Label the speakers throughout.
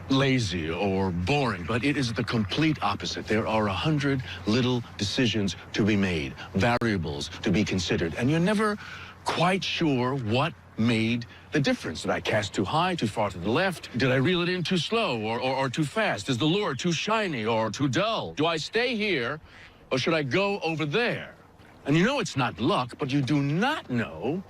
Speaker 1: lazy or boring, but it is the complete opposite. There are 100 little decisions to be made, variables to be considered, and you're never quite sure what made the difference. Did I cast too high, too far to the left? Did I reel it in too slow or too fast? Is the lure too shiny or too dull? Do I stay here or should I go over there? And you know it's not luck, but you do not know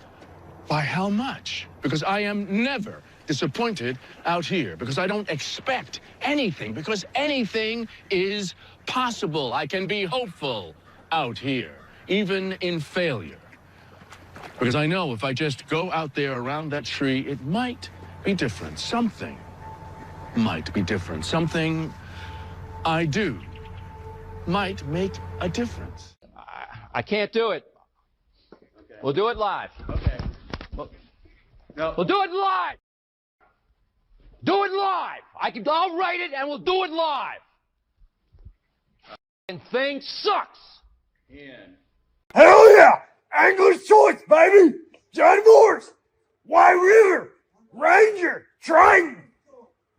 Speaker 1: by how much. Because I am never disappointed out here, because I don't expect anything, because anything is possible. I can be hopeful out here, even in failure. Because I know if I just go out there around that tree, it might be different. Something might be different. Something I do might make a difference.
Speaker 2: I can't do it. Okay. We'll do it live.
Speaker 3: Okay.
Speaker 2: We'll do it live. Do it live. I'll write it and we'll do it live. And thing sucks.
Speaker 3: Ian.
Speaker 4: Hell yeah! Angler's choice, baby! John Moore's, White River, Ranger, Triton,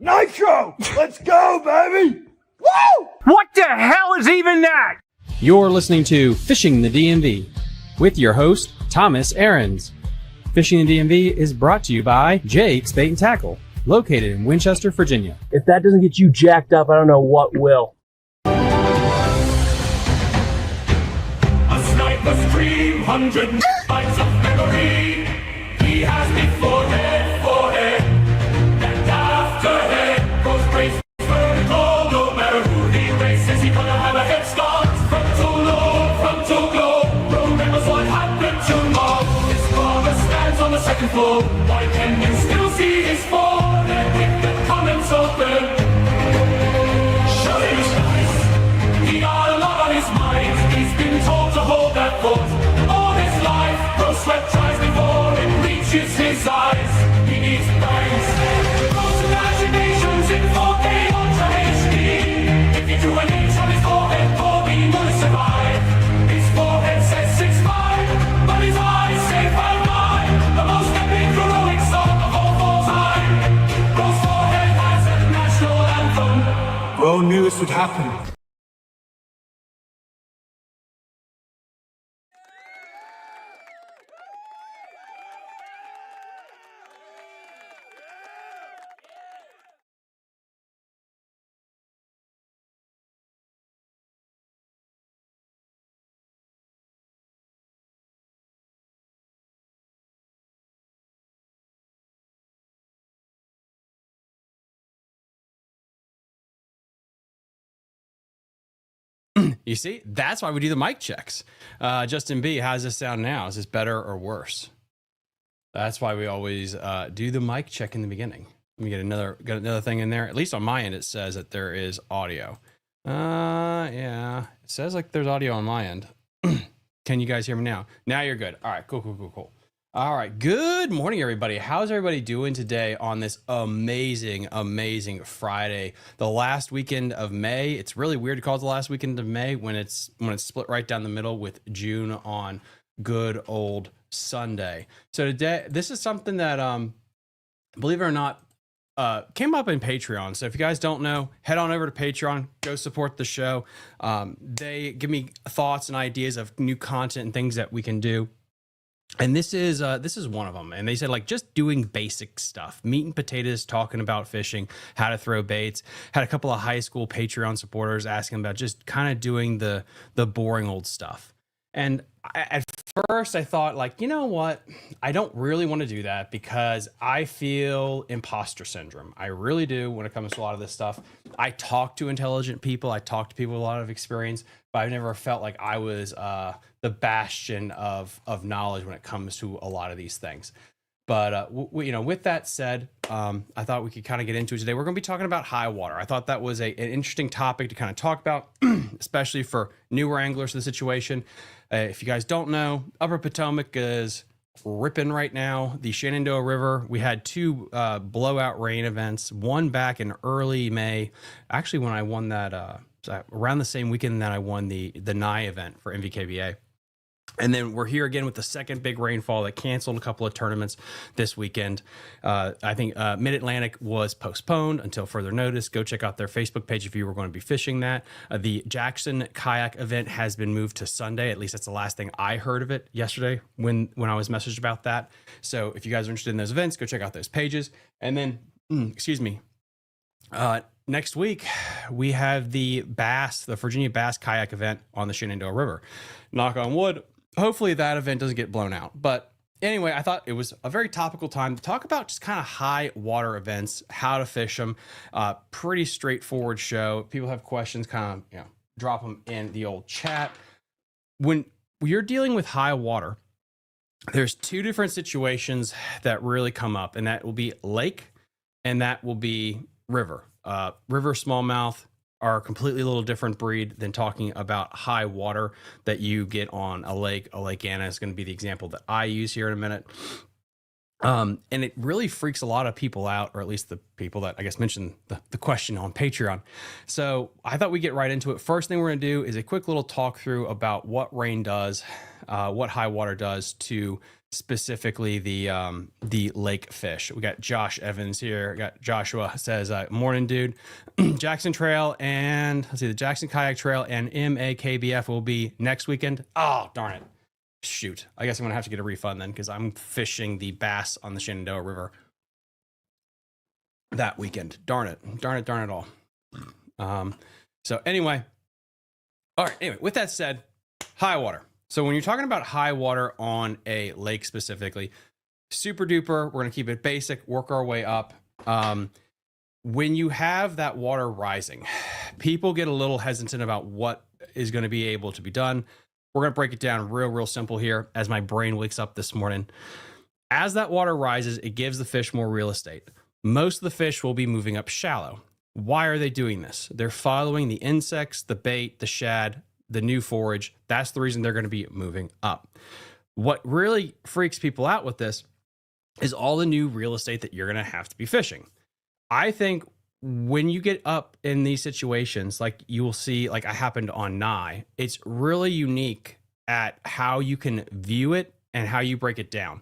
Speaker 4: Nitro. Let's go, baby! Woo!
Speaker 5: What the hell is even that?
Speaker 6: You're listening to Fishing the DMV with your host, Thomas Ahrens. Fishing the DMV is brought to you by Jake's Bait and Tackle, located in Winchester, Virginia.
Speaker 5: If that doesn't get you jacked up, I don't know what will.
Speaker 7: A sniper's dream, 100 bites of memory. He has me forehead, and after head goes brace vertical. No matter who he races, he gonna have a head start. Frontal glow. Remembers what happened to Mom. His father stands on the second floor. Why can you still see his forehead with the comments open? Shut his eyes. He got a lot on his mind. He's been told to hold that thought all his life. Rose sweat tries before it reaches his eyes. He needs bangs. Those imaginations in 4K Ultra HD. If you drew an inch on his forehead, Bobby will survive. His forehead says 6'5", but his eyes say 5'9". The most epic heroic song of all time. Rose's forehead has a national anthem.
Speaker 4: Bro knew this would happen.
Speaker 6: You see, that's why we do the mic checks. Justin B, how's this sound now? Is this better or worse? That's why we always do the mic check in the beginning. Let me get another thing in there. At least on my end, it says that there is audio. Yeah, it says like there's audio on my end. Can you guys hear me now? Now you're good. All right, cool. All right, good morning, everybody. How's everybody doing today on this amazing Friday, the last weekend of May? It's really weird to call it the last weekend of May when it's split right down the middle with June on good old Sunday. So today, this is something that, believe it or not, came up in Patreon. So if you guys don't know, head on over to Patreon, go support the show. They give me thoughts and ideas of new content and things that we can do. And this is one of them. And they said, like, just doing basic stuff, meat and potatoes, talking about fishing, how to throw baits. Had a couple of high school Patreon supporters asking about just kind of doing the boring old stuff. And at first I thought, like, you know what? I don't really want to do that because I feel imposter syndrome. I really do when it comes to a lot of this stuff. I talk to intelligent people. I talk to people with a lot of experience, but I've never felt like I was the bastion of knowledge when it comes to a lot of these things. But, with that said, I thought we could kind of get into it today. We're going to be talking about high water. I thought that was an interesting topic to kind of talk about, especially for newer anglers in the situation. If you guys don't know, Upper Potomac is ripping right now. The Shenandoah River, we had two blowout rain events, one back in early May. Actually, when I won that, around the same weekend that I won the NI event for MVKBA. And then we're here again with the second big rainfall that canceled a couple of tournaments this weekend. I think Mid-Atlantic was postponed until further notice. Go check out their Facebook page if you were going to be fishing that. The Jackson Kayak event has been moved to Sunday. At least that's the last thing I heard of it yesterday when I was messaged about that. So if you guys are interested in those events, go check out those pages. And then, next week, we have the Virginia Bass Kayak event on the Shenandoah River. Knock on wood. Hopefully that event doesn't get blown out. But anyway, I thought it was a very topical time to talk about just kind of high water events, how to fish them. Pretty straightforward show. If people have questions, kind of, drop them in the old chat. When you're dealing with high water, there's two different situations that really come up, and that will be lake and that will be river. River smallmouth are a completely little different breed than talking about high water that you get on a lake. A Lake Anna is going to be the example that I use here in a minute. And it really freaks a lot of people out, or at least the people that I guess mentioned the question on Patreon. So I thought we'd get right into it. First thing we're going to do is a quick little talk through about what rain does, what high water does to specifically the lake fish. We got Josh Evans here. We got Joshua says, morning, dude. Jackson Trail and the Jackson Kayak Trail and MAKBF will be next weekend. Oh, darn it. Shoot. I guess I'm going to have to get a refund then, because I'm fishing the bass on the Shenandoah River that weekend. Darn it all. So anyway, all right. Anyway, with that said, high water. So when you're talking about high water on a lake specifically, super duper, we're going to keep it basic, work our way up. When you have that water rising, people get a little hesitant about what is going to be able to be done. We're going to break it down real simple here as my brain wakes up this morning. As that water rises, it gives the fish more real estate. Most of the fish will be moving up shallow. Why are they doing this? They're following the insects, the bait, the shad, the new forage. That's the reason they're going to be moving up. What really freaks people out with this is all the new real estate that you're going to have to be fishing. I think when you get up in these situations, like you will see, like I happened on Nye, it's really unique at how you can view it and how you break it down.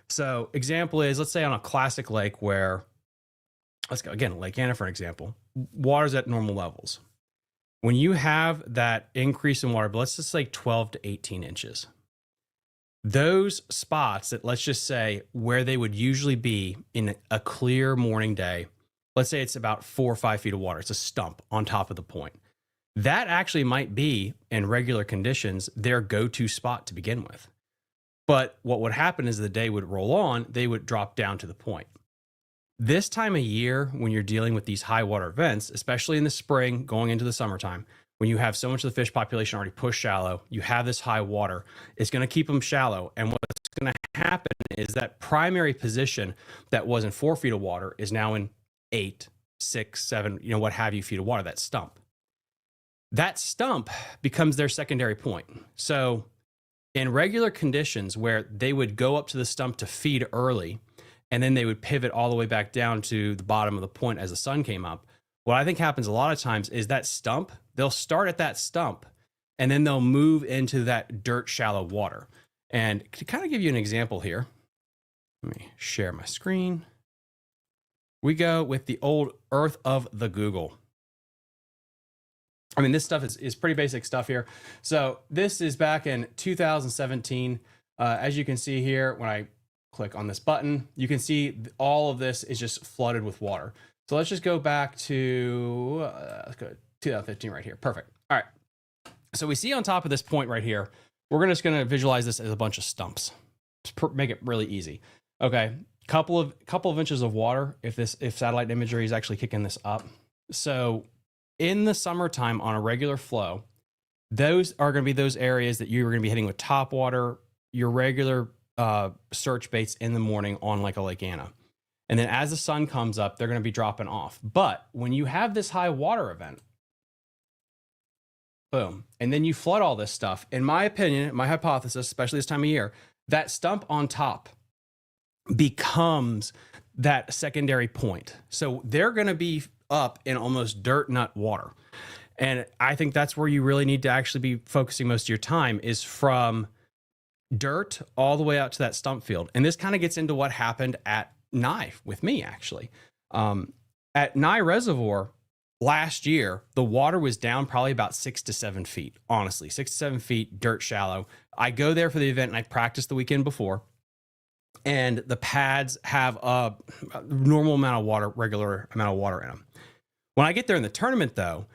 Speaker 6: So example is, let's say on a classic lake where, let's go again, Lake Anna for an example, water's at normal levels. When you have that increase in water, but let's just say 12 to 18 inches, those spots that, let's just say where they would usually be in a clear morning day, let's say it's about 4 or 5 feet of water. It's a stump on top of the point. That actually might be, in regular conditions, their go-to spot to begin with. But what would happen is the day would roll on, they would drop down to the point. This time of year, when you're dealing with these high water events, especially in the spring, going into the summertime, when you have so much of the fish population already pushed shallow, you have this high water, it's going to keep them shallow. And what's going to happen is that primary position that was in 4 feet of water is now in 8, 6, 7, what have you, feet of water, that stump. That stump becomes their secondary point. So in regular conditions where they would go up to the stump to feed early, and then they would pivot all the way back down to the bottom of the point as the sun came up, what I think happens a lot of times is that stump, they'll start at that stump, and then they'll move into that dirt shallow water. And to kind of give you an example here, let me share my screen. We go with the old Earth of the Google. I mean, this stuff is pretty basic stuff here. So this is back in 2017. As you can see here, when I click on this button, you can see all of this is just flooded with water. So let's just go back to, let's go to 2015 right here. Perfect. All right. So we see on top of this point right here, we're just going to visualize this as a bunch of stumps. Just make it really easy. Okay. Couple of inches of water if satellite imagery is actually kicking this up. So in the summertime on a regular flow, those are going to be those areas that you're going to be hitting with top water, your regular search baits in the morning on like a Lake Anna. And then as the sun comes up, they're going to be dropping off. But when you have this high water event, boom, and then you flood all this stuff, in my opinion, my hypothesis, especially this time of year, that stump on top becomes that secondary point. So they're going to be up in almost dirt nut water. And I think that's where you really need to actually be focusing most of your time, is from dirt all the way out to that stump field. And this kind of gets into what happened at Nye with me, actually. At Nye Reservoir last year, the water was down probably about 6 to 7 feet, honestly, 6 to 7 feet, dirt shallow. I go there for the event and I practiced the weekend before. And the pads have a normal amount of water, regular amount of water in them. When I get there in the tournament, though,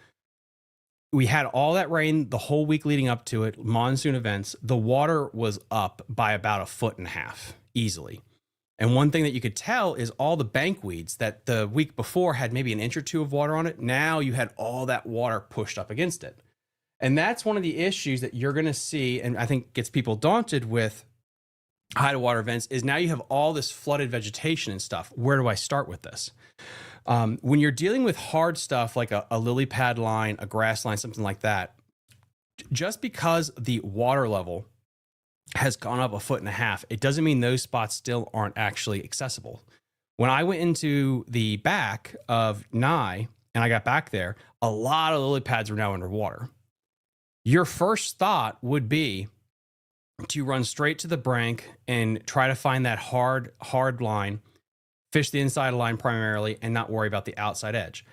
Speaker 6: we had all that rain the whole week leading up to it, monsoon events. The water was up by about 1.5 feet easily. And one thing that you could tell is all the bank weeds that the week before had maybe an inch or two of water on it. Now you had all that water pushed up against it. And that's one of the issues that you're going to see, and I think gets people daunted with high to water events, is now you have all this flooded vegetation and stuff. Where do I start with this? When you're dealing with hard stuff like a lily pad line, a grass line, something like that, just because the water level has gone up 1.5 feet, it doesn't mean those spots still aren't actually accessible. When I went into the back of Nye and I got back there, a lot of lily pads were now underwater. Your first thought would be to run straight to the brink and try to find that hard line, fish the inside line primarily, and not worry about the outside edge.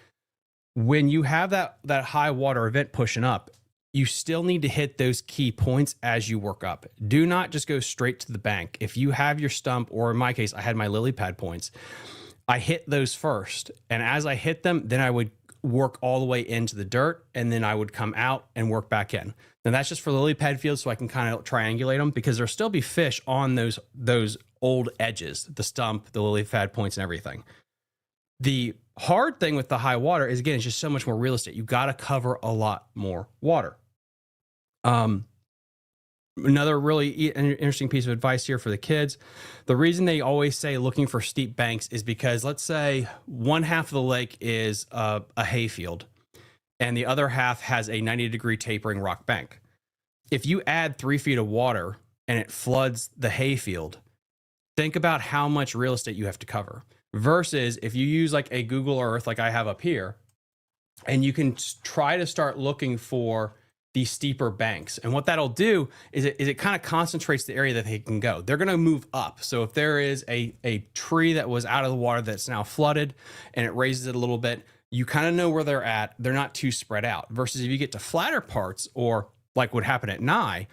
Speaker 6: When you have that high water event pushing up, you still need to hit those key points as you work up. Do not just go straight to the bank. If you have your stump, or in my case, I had my lily pad points, I hit those first. And as I hit them, then I would work all the way into the dirt, and then I would come out and work back in. Now that's just for lily pad fields, so I can kind of triangulate them, because there'll still be fish on those old edges, the stump, the lily pad points, and everything. The hard thing with the high water is, again, it's just so much more real estate. You got to cover a lot more water. Another really interesting piece of advice here for the kids. The reason they always say looking for steep banks is because, let's say one half of the lake is a hayfield and the other half has a 90-degree tapering rock bank. If you add 3 feet of water and it floods the hayfield, think about how much real estate you have to cover. Versus if you use like a Google Earth, like I have up here, and you can try to start looking for these steeper banks. And what that'll do is it kind of concentrates the area that they can go. They're going to move up. So if there is a tree that was out of the water that's now flooded and it raises it a little bit, you kind of know where they're at. They're not too spread out. Versus if you get to flatter parts, or like what happened at Nye,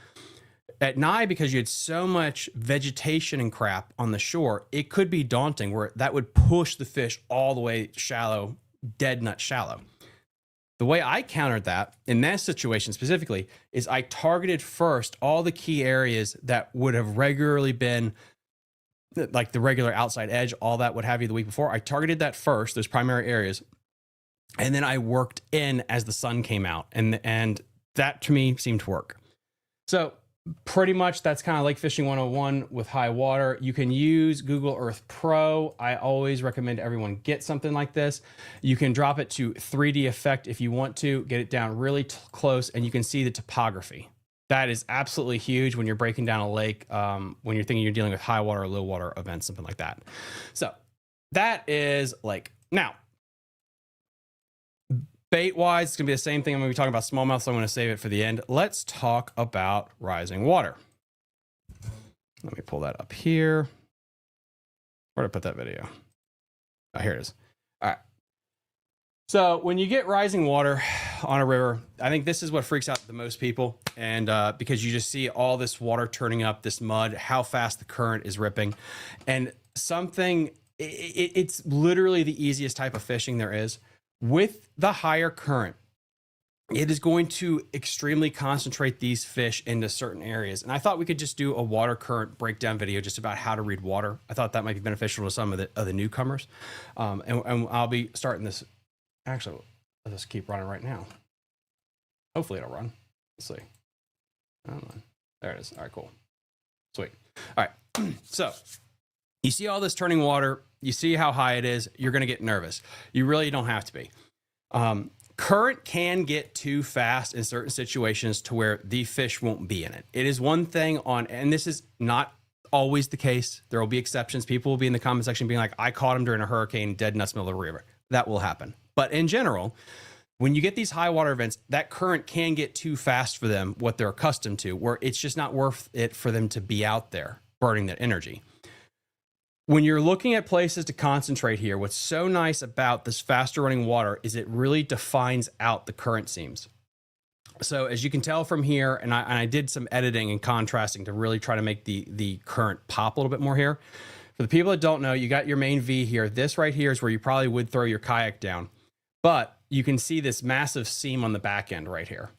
Speaker 6: because you had so much vegetation and crap on the shore, it could be daunting where that would push the fish all the way shallow, dead nut shallow. The way I countered that in that situation specifically is I targeted first all the key areas that would have regularly been like the regular outside edge, all that, what have you, the week before. I targeted that first, those primary areas. And then I worked in as the sun came out. And that to me seemed to work. So pretty much that's kind of like fishing 101 with high water. You can use Google Earth Pro. I always recommend everyone get something like this. You can drop it to 3D effect if you want to, get it down really close, and you can see the topography. That is absolutely huge when you're breaking down a lake, when you're thinking you're dealing with high water or low water events, something like that. So that is like, now, bait-wise, it's going to be the same thing. I'm going to be talking about smallmouth, so I'm going to save it for the end. Let's talk about rising water. Let me pull that up here. Where did I put that video? Oh, here it is. All right. So when you get rising water on a river, I think this is what freaks out the most people. And because you just see all this water turning up, this mud, how fast the current is ripping. And it's literally the easiest type of fishing there is. With the higher current, it is going to extremely concentrate these fish into certain areas. And I thought we could just do a water current breakdown video just about how to read water. I thought that might be beneficial to some of the newcomers. And I'll be starting this. Actually, I'll just keep running right now. Hopefully it'll run. Let's see. There it is. All right, cool. Sweet. All right. So you see all this turning water. You see how high it is. You're going to get nervous. You really don't have to be. Current can get too fast in certain situations to where the fish won't be in it. It is one thing and this is not always the case. There will be exceptions. People will be in the comment section being like, I caught him during a hurricane, dead nuts middle of the river. That will happen. But in general, When you get these high water events, that current can get too fast for them, what they're accustomed to, where it's just not worth it for them to be out there burning that energy. When you're looking at places to concentrate here, what's so nice about this faster running water is it really defines out the current seams. So as you can tell from here, and I did some editing and contrasting to really try to make the current pop a little bit more here. For the people that don't know, you got your main V here. This right here is where you probably would throw your kayak down. But you can see this massive seam on the back end right here.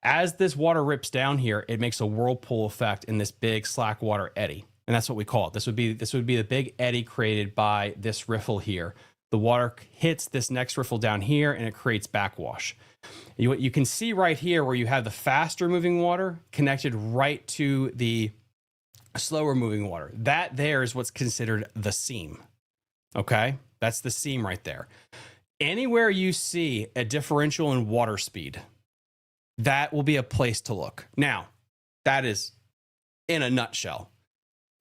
Speaker 6: As this water rips down here, it makes a whirlpool effect in this big slack water eddy. And that's what we call it. This would be the big eddy created by this riffle here. The water hits this next riffle down here and it creates backwash. You can see right here where you have the faster moving water connected right to the slower moving water. That there is what's considered the seam. Okay, that's the seam right there. Anywhere you see a differential in water speed, that will be a place to look. Now, that is in a nutshell.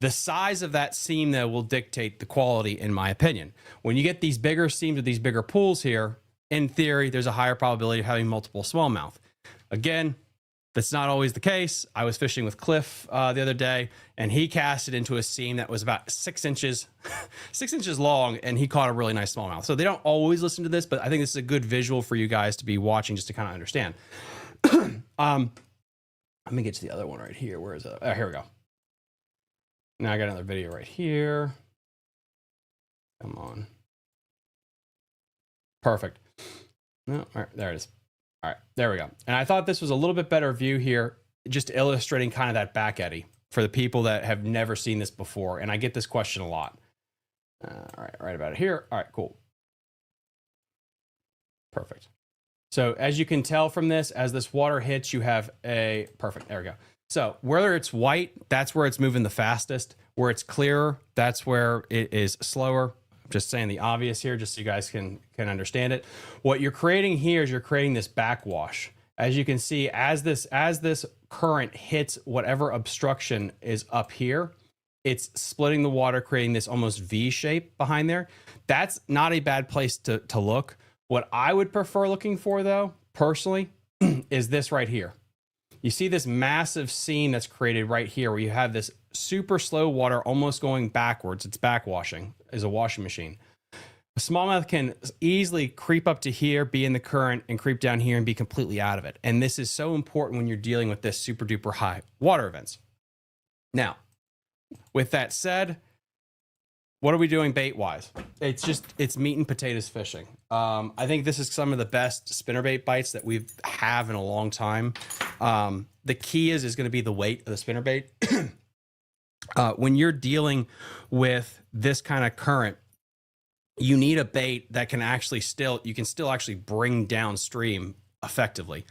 Speaker 6: The size of that seam, though, will dictate the quality, in my opinion. When you get these bigger seams with these bigger pools here, in theory, there's a higher probability of having multiple smallmouth. Again, that's not always the case. I was fishing with Cliff the other day, and he casted into a seam that was about 6 inches, 6 inches long, and he caught a really nice smallmouth. So they don't always listen to this, but I think this is a good visual for you guys to be watching just to kind of understand. Let me get to the other one right here. Where is it? Oh, here we go. Now I got another video right here. Come on. Perfect. No, all right, there it is. All right, there we go. And I thought this was a little bit better view here, just illustrating kind of that back eddy for the people that have never seen this before. And I get this question a lot. All right about it here. All right, cool. Perfect. So as you can tell from this, as this water hits, you have a perfect. There we go. So whether it's white, that's where it's moving the fastest. Where it's clearer, that's where it is slower. I'm just saying the obvious here, just so you guys can understand it. What you're creating here is you're creating this backwash. As you can see, as this current hits whatever obstruction is up here, it's splitting the water, creating this almost V shape behind there. That's not a bad place to look. What I would prefer looking for, though, personally, is this right here. You see this massive seam that's created right here where you have this super slow water almost going backwards. It's backwashing as a washing machine. A smallmouth can easily creep up to here, be in the current, and creep down here and be completely out of it. And this is so important when you're dealing with this super duper high water events. Now, with that said, what are we doing bait wise? It's meat and potatoes fishing. I think this is some of the best spinnerbait bites that we have in a long time. The key is going to be the weight of the spinnerbait. When you're dealing with this kind of current, you need a bait that can actually you can still actually bring downstream effectively.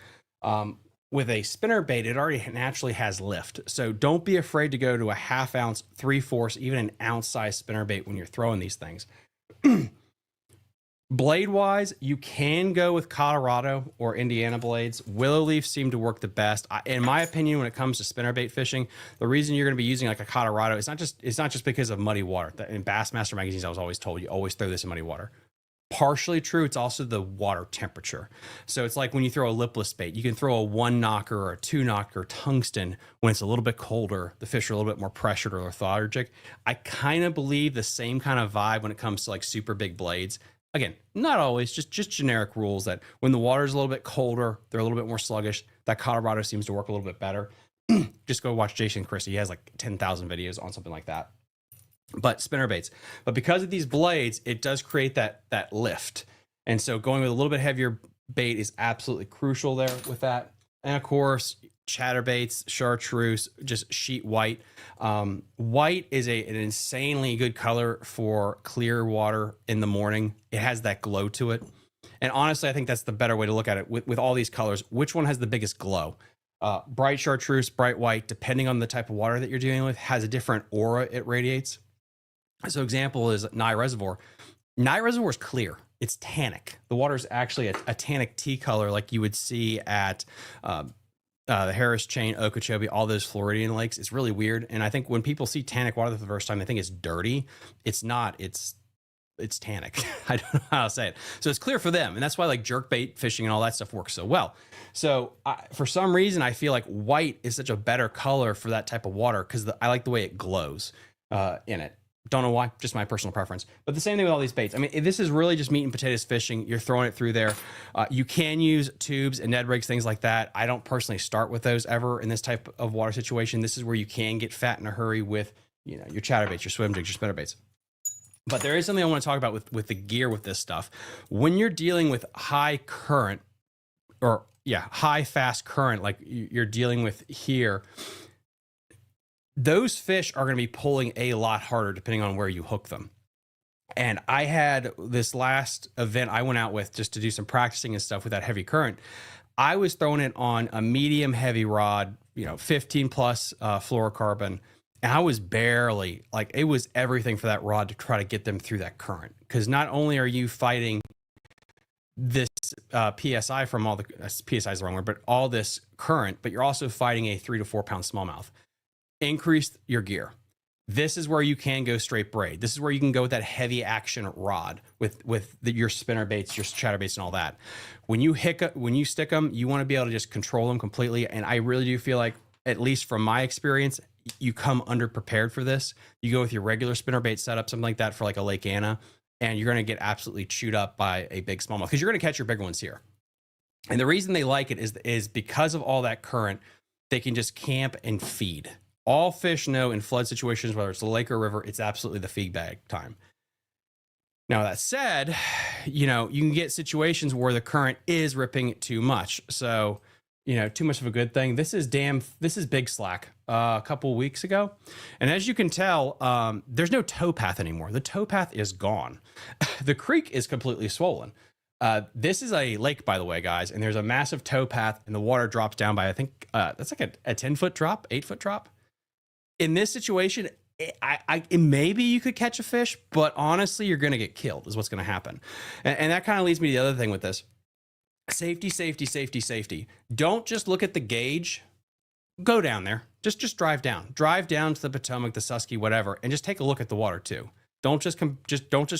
Speaker 6: With a spinnerbait, it already naturally has lift. So don't be afraid to go to a 1/2 ounce, 3/4, even an ounce size spinnerbait when you're throwing these things. Blade wise, you can go with Colorado or Indiana blades. Willow leaf seem to work the best. In my opinion, when it comes to spinnerbait fishing, the reason you're going to be using like a Colorado, it's not just because of muddy water. In Bassmaster magazines, I was always told you always throw this in muddy water. Partially true. It's also the water temperature. So it's like when you throw a lipless bait, you can throw a 1 knocker or a 2 knocker tungsten when it's a little bit colder. The fish are a little bit more pressured or lethargic. I kind of believe the same kind of vibe when it comes to like super big blades. Again, not always, just generic rules that when the water is a little bit colder, they're a little bit more sluggish. That Colorado seems to work a little bit better. Just go watch Jason Christie. He has like 10,000 videos on something like that. But spinnerbaits. But because of these blades, it does create that lift. And so going with a little bit heavier bait is absolutely crucial there with that. And of course, chatterbaits, chartreuse, just sheet white. White is an insanely good color for clear water in the morning. It has that glow to it. And honestly, I think that's the better way to look at it. With all these colors, which one has the biggest glow? Bright chartreuse, bright white, depending on the type of water that you're dealing with, has a different aura it radiates. So example is Nye Reservoir. Nye Reservoir is clear. It's tannic. The water is actually a tannic tea color like you would see at the Harris Chain, Okeechobee, all those Floridian lakes. It's really weird. And I think when people see tannic water for the first time, they think it's dirty. It's not. It's it's tannic. I don't know how to say it. So it's clear for them. And that's why like jerkbait fishing and all that stuff works so well. So for some reason, I feel like white is such a better color for that type of water because I like the way it glows in it. Don't know why, just my personal preference. But the same thing with all these baits. I mean, this is really just meat and potatoes fishing. You're throwing it through there. You can use tubes and Ned rigs, things like that. I don't personally start with those ever in this type of water situation. This is where you can get fat in a hurry with, you know, your chatterbaits, your swim jigs, your spinnerbaits. But there is something I want to talk about with the gear with this stuff. When you're dealing with high current or high fast current, like you're dealing with here, those fish are going to be pulling a lot harder depending on where you hook them. And I had this last event I went out with just to do some practicing and stuff with that heavy current. I was throwing it on a medium heavy rod, 15 plus fluorocarbon. And I was barely, like, it was everything for that rod to try to get them through that current. Because not only are you fighting this PSI from all the, PSI is the wrong word, but all this current, but you're also fighting a 3 to 4 pound smallmouth. Increase your gear. This is where you can go straight braid. This is where you can go with that heavy action rod with your spinner baits, your chatterbaits, and all that. When you stick them, you want to be able to just control them completely. And I really do feel like, at least from my experience, you come underprepared for this. You go with your regular spinnerbait setup, something like that for like a Lake Anna, and you're going to get absolutely chewed up by a big smallmouth because you're going to catch your bigger ones here. And the reason they like it is because of all that current, they can just camp and feed. All fish know in flood situations, whether it's a lake or river, it's absolutely the feed bag time. Now, that said, you can get situations where the current is ripping too much. So, too much of a good thing. This is big slack a couple of weeks ago. And as you can tell, there's no towpath anymore. The towpath is gone. The creek is completely swollen. This is a lake, by the way, guys, and there's a massive towpath and the water drops down by, I think, that's like a 10-foot drop, 8-foot drop. In this situation, maybe you could catch a fish, but honestly, you're going to get killed is what's going to happen. And that kind of leads me to the other thing with this. Safety, safety, safety, safety. Don't just look at the gauge. Go down there. Just drive down. Drive down to the Potomac, the Susky, whatever, and just take a look at the water too. Don't just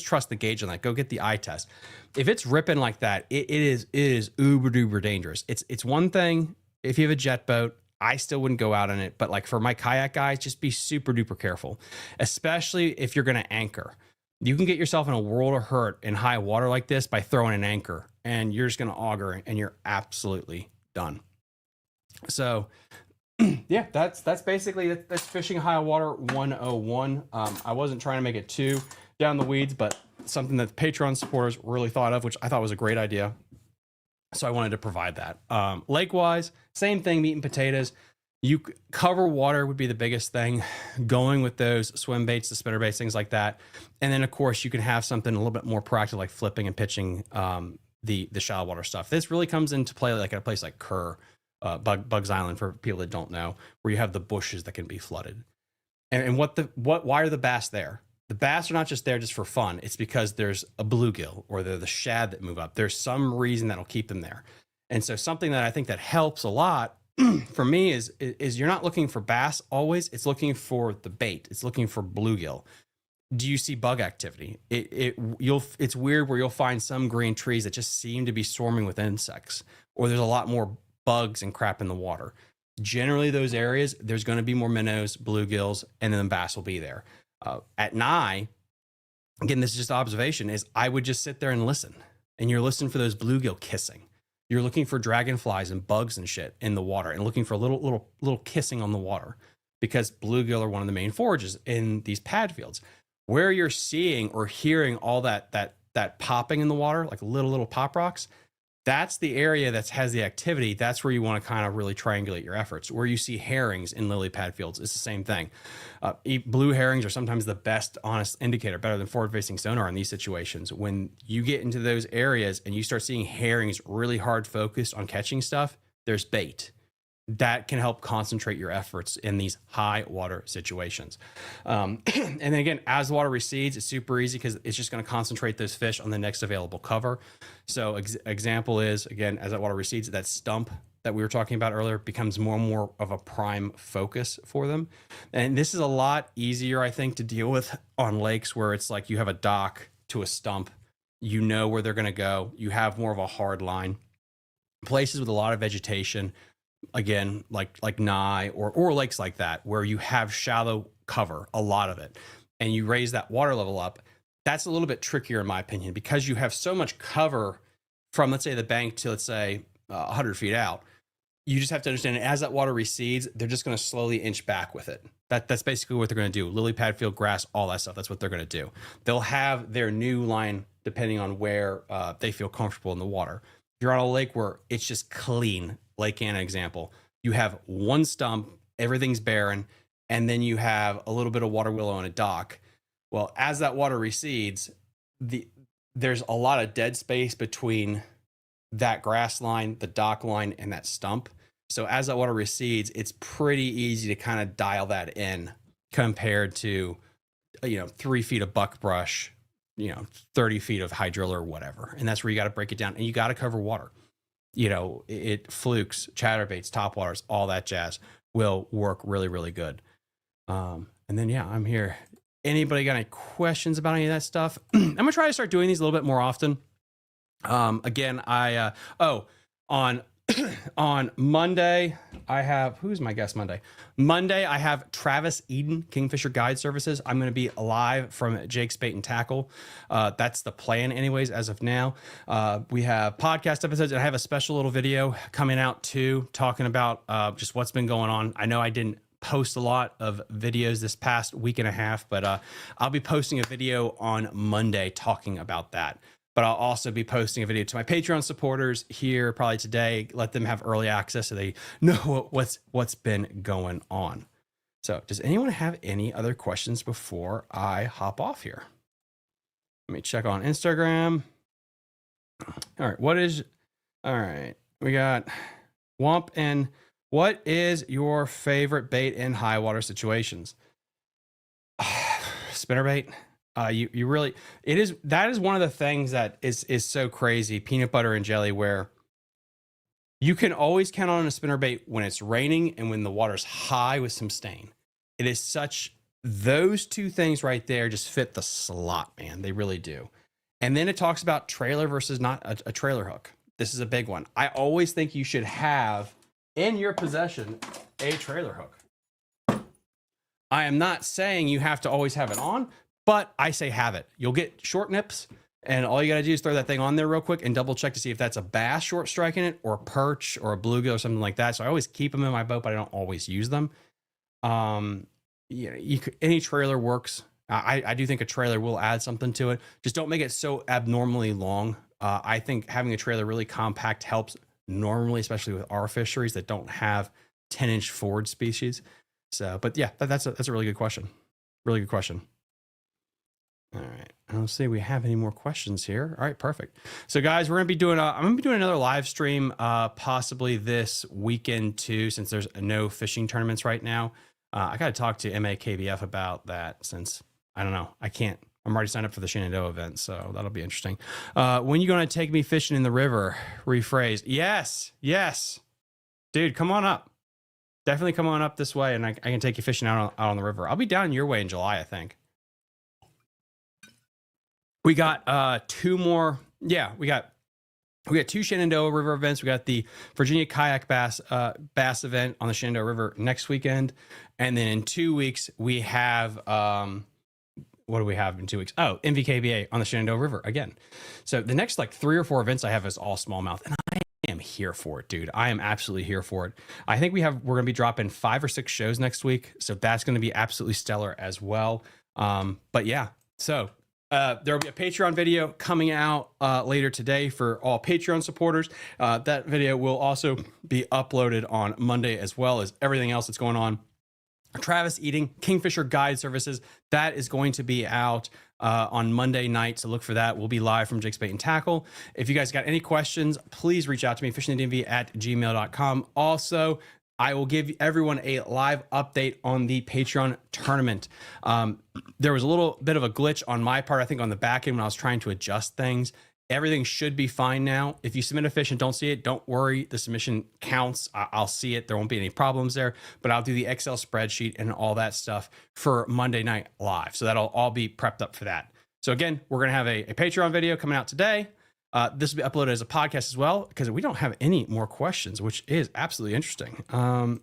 Speaker 6: trust the gauge on that. Go get the eye test. If it's ripping like that, it is uber duper dangerous. It's one thing if you have a jet boat. I still wouldn't go out on it, but like for my kayak guys, just be super duper careful, especially if you're going to anchor. You can get yourself in a world of hurt in high water like this by throwing an anchor, and you're just going to auger and you're absolutely done. So yeah, that's basically that's fishing high water 101. I wasn't trying to make it too down the weeds, but something that Patreon supporters really thought of, which I thought was a great idea. So I wanted to provide that. Lake-wise, same thing, meat and potatoes. You cover water would be the biggest thing, going with those swim baits, the spinner baits, things like that. And then, of course, you can have something a little bit more practical, like flipping and pitching the shallow water stuff. This really comes into play like at a place like Kerr, Bugs Island, for people that don't know, where you have the bushes that can be flooded. And why are the bass there? The bass are not just there just for fun. It's because there's a bluegill or they're the shad that move up. There's some reason that'll keep them there. And so something that I think that helps a lot for me is you're not looking for bass always. It's looking for the bait. It's looking for bluegill. Do you see bug activity? It's weird where you'll find some green trees that just seem to be swarming with insects, or there's a lot more bugs and crap in the water. Generally, those areas, there's going to be more minnows, bluegills, and then the bass will be there. At Nye, again, this is just observation, is I would just sit there and listen. And you're listening for those bluegill kissing. You're looking for dragonflies and bugs and shit in the water and looking for a little kissing on the water, because bluegill are one of the main forages in these pad fields. Where you're seeing or hearing all that popping in the water, like little pop rocks, that's the area that has the activity. That's where you want to kind of really triangulate your efforts. Where you see herrings in lily pad fields, it's the same thing. Blue herrings are sometimes the best honest indicator, better than forward-facing sonar in these situations. When you get into those areas and you start seeing herrings really hard focused on catching stuff, there's bait. That can help concentrate your efforts in these high water situations. And then again, as the water recedes, it's super easy because it's just going to concentrate those fish on the next available cover. So example is, again, as that water recedes, that stump that we were talking about earlier becomes more and more of a prime focus for them. And this is a lot easier, I think, to deal with on lakes where it's like you have a dock to a stump. You know where they're going to go. You have more of a hard line. Places with a lot of vegetation, again, like Nye or lakes like that, where you have shallow cover, a lot of it, and you raise that water level up, that's a little bit trickier in my opinion, because you have so much cover from, let's say, the bank to, let's say, 100 feet out. You just have to understand, as that water recedes, they're just going to slowly inch back with it. That's basically what they're going to do. Lily pad, field, grass, all that stuff. That's what they're going to do. They'll have their new line depending on where they feel comfortable in the water. If you're on a lake where it's just clean, Lake Anna example, you have one stump, everything's barren, and then you have a little bit of water willow and a dock. Well, as that water recedes, there's a lot of dead space between that grass line, the dock line, and that stump. So as that water recedes, it's pretty easy to kind of dial that in compared to, 3 feet of buckbrush, 30 feet of hydrilla or whatever. And that's where you got to break it down, and you got to cover water. It flukes, chatterbaits, topwaters, all that jazz will work really, really good. And then, I'm here. Anybody got any questions about any of that stuff? I'm going to try to start doing these a little bit more often. Again, on Monday, I have, who's my guest Monday? Monday, I have Travis Eden, Kingfisher Guide Services. I'm going to be live from Jake's Bait and Tackle. That's the plan anyways, as of now. We have podcast episodes, and I have a special little video coming out too, talking about just what's been going on. I know I didn't post a lot of videos this past week and a half, but I'll be posting a video on Monday talking about that. But I'll also be posting a video to my Patreon supporters here probably today. Let them have early access so they know what's been going on. So does anyone have any other questions before I hop off here? Let me check on Instagram. All right. We got Womp and what is your favorite bait in high water situations? Spinnerbait. You really, that is one of the things that is so crazy, peanut butter and jelly, where you can always count on a spinnerbait when it's raining and when the water's high with some stain. It is those two things right there just fit the slot, man. They really do. And then it talks about trailer versus not a trailer hook. This is a big one. I always think you should have in your possession a trailer hook. I am not saying you have to always have it on, but I say have it. You'll get short nips, and all you got to do is throw that thing on there real quick and double check to see if that's a bass short striking it or a perch or a bluegill or something like that. So I always keep them in my boat, but I don't always use them. Any trailer works. I do think a trailer will add something to it. Just don't make it so abnormally long. I think having a trailer really compact helps normally, especially with our fisheries that don't have 10-inch forward species. So, but yeah, that's a really good question. Really good question. All right. I don't see we have any more questions here. All right, perfect. So guys, we're going to be doing, I'm going to be doing another live stream, possibly this weekend too, since there's no fishing tournaments right now. I got to talk to MAKBF about that since I don't know. I'm already signed up for the Shenandoah event. So that'll be interesting. When you going to take me fishing in the river? Rephrase. Yes. Dude, come on up. Definitely come on up this way. And I can take you fishing out on the river. I'll be down your way in July, I think. We got two more. Yeah, we got two Shenandoah River events. We got the Virginia Kayak Bass event on the Shenandoah River next weekend. And then in 2 weeks, we have, what do we have in 2 weeks? Oh, MVKBA on the Shenandoah River again. So the next 3 or 4 events I have is all smallmouth. And I am here for it, dude. I am absolutely here for it. I think we're going to be dropping 5 or 6 shows next week. So that's going to be absolutely stellar as well. But yeah, so there will be a Patreon video coming out later today for all Patreon supporters. That video will also be uploaded on Monday, as well as everything else that's going on. Travis Eden, Kingfisher Guide Services, that is going to be out on Monday night, so look for that. We'll be live from Jake's Bait and Tackle. If you guys got any questions, please reach out to me, fishingthedmv@gmail.com. Also, I will give everyone a live update on the Patreon tournament. There was a little bit of a glitch on my part, I think, on the back end when I was trying to adjust things. Everything should be fine now. If you submit a fish and don't see it, don't worry. The submission counts. I'll see it. There won't be any problems there, but I'll do the Excel spreadsheet and all that stuff for Monday night live. So that'll all be prepped up for that. So again, we're going to have a Patreon video coming out today. This will be uploaded as a podcast as well, because we don't have any more questions, which is absolutely interesting. Oh,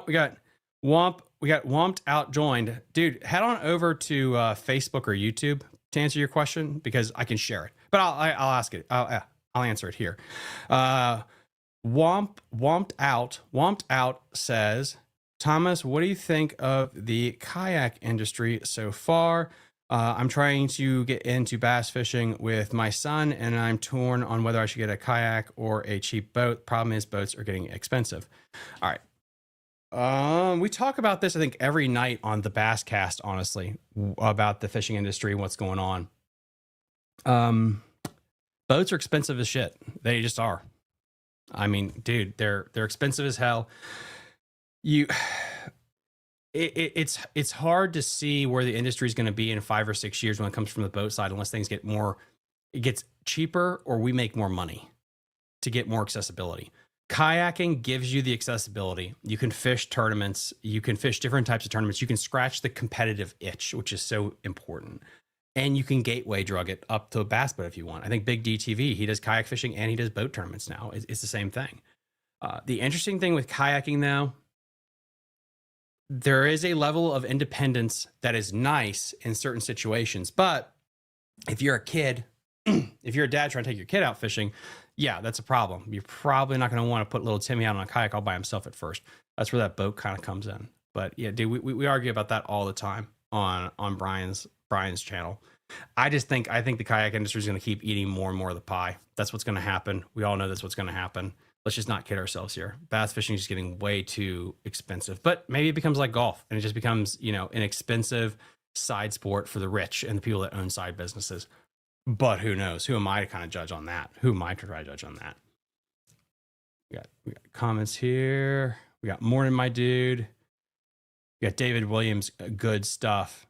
Speaker 6: we got Womped out joined. Dude, head on over to Facebook or YouTube to answer your question, because I can share it. But I'll ask it. I'll answer it here. Womped out says, Thomas, what do you think of the kayak industry so far? I'm trying to get into bass fishing with my son, and I'm torn on whether I should get a kayak or a cheap boat. Problem is, boats are getting expensive. All right. We talk about this, I think, every night on the Basscast, honestly, about the fishing industry and what's going on. Boats are expensive as shit. They just are. I mean, dude, they're expensive as hell. It's hard to see where the industry is going to be in 5 or 6 years when it comes from the boat side, unless things it gets cheaper, or we make more money to get more accessibility. Kayaking gives you the accessibility. You can fish tournaments. You can fish different types of tournaments. You can scratch the competitive itch, which is so important. And you can gateway drug it up to a bass boat if you want. I think Big DTV, he does kayak fishing and he does boat tournaments now. It's the same thing. The interesting thing with kayaking, though, there is a level of independence that is nice in certain situations. But if you're a kid, if you're a dad trying to take your kid out fishing, yeah, that's a problem. You're probably not going to want to put little Timmy out on a kayak all by himself at first. That's where that boat kind of comes in. But yeah, dude, we argue about that all the time on Brian's channel. I think the kayak industry is going to keep eating more and more of the pie. That's what's going to happen. We all know that's what's going to happen. Let's just not kid ourselves here. Bass fishing is just getting way too expensive. But maybe it becomes like golf, and it just becomes, an expensive side sport for the rich and the people that own side businesses. But who knows? Who am I to kind of judge on that? Who am I to try to judge on that? We got comments here. We got Morning, my dude. We got David Williams, good stuff.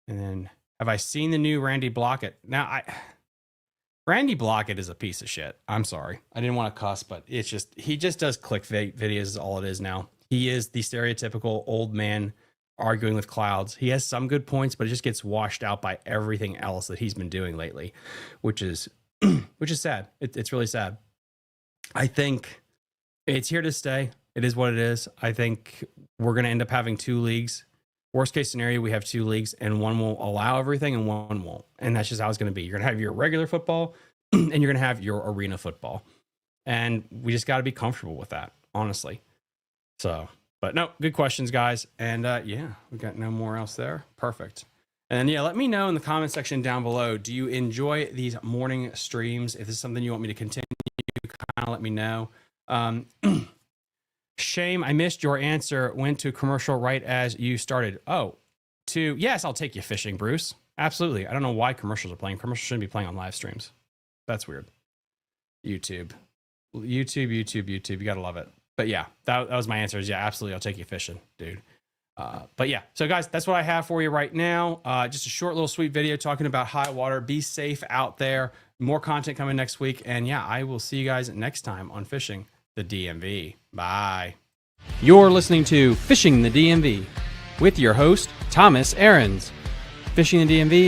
Speaker 6: And then, have I seen the new Randy Blockett? Now, Randy Blockett is a piece of shit. I'm sorry. I didn't want to cuss, but it's just, he just does clickbait videos is all it is now. He is the stereotypical old man arguing with clouds. He has some good points, but it just gets washed out by everything else that he's been doing lately, which is sad. It's really sad. I think it's here to stay. It is what it is. I think we're going to end up having 2 leagues. Worst case scenario, we have 2 leagues, and one will allow everything and one won't. And that's just how it's going to be. You're going to have your regular football and you're going to have your arena football. And we just got to be comfortable with that, honestly. So, but no, good questions, guys. And yeah, we got no more else there. Perfect. And yeah, let me know in the comment section down below. Do you enjoy these morning streams? If this is something you want me to continue, kind of let me know. Shame, I missed your answer. Went to commercial right as you started. Yes, I'll take you fishing, Bruce. Absolutely. I don't know why commercials are playing. Commercials shouldn't be playing on live streams. That's weird. YouTube. You gotta love it. But yeah, that was my answer. Yeah, absolutely. I'll take you fishing, dude. But yeah, so guys, that's what I have for you right now. Just a short little sweet video talking about high water. Be safe out there. More content coming next week. And yeah, I will see you guys next time on Fishing the DMV. Bye. You're listening to Fishing the DMV with your host, Thomas Ahrens. Fishing the DMV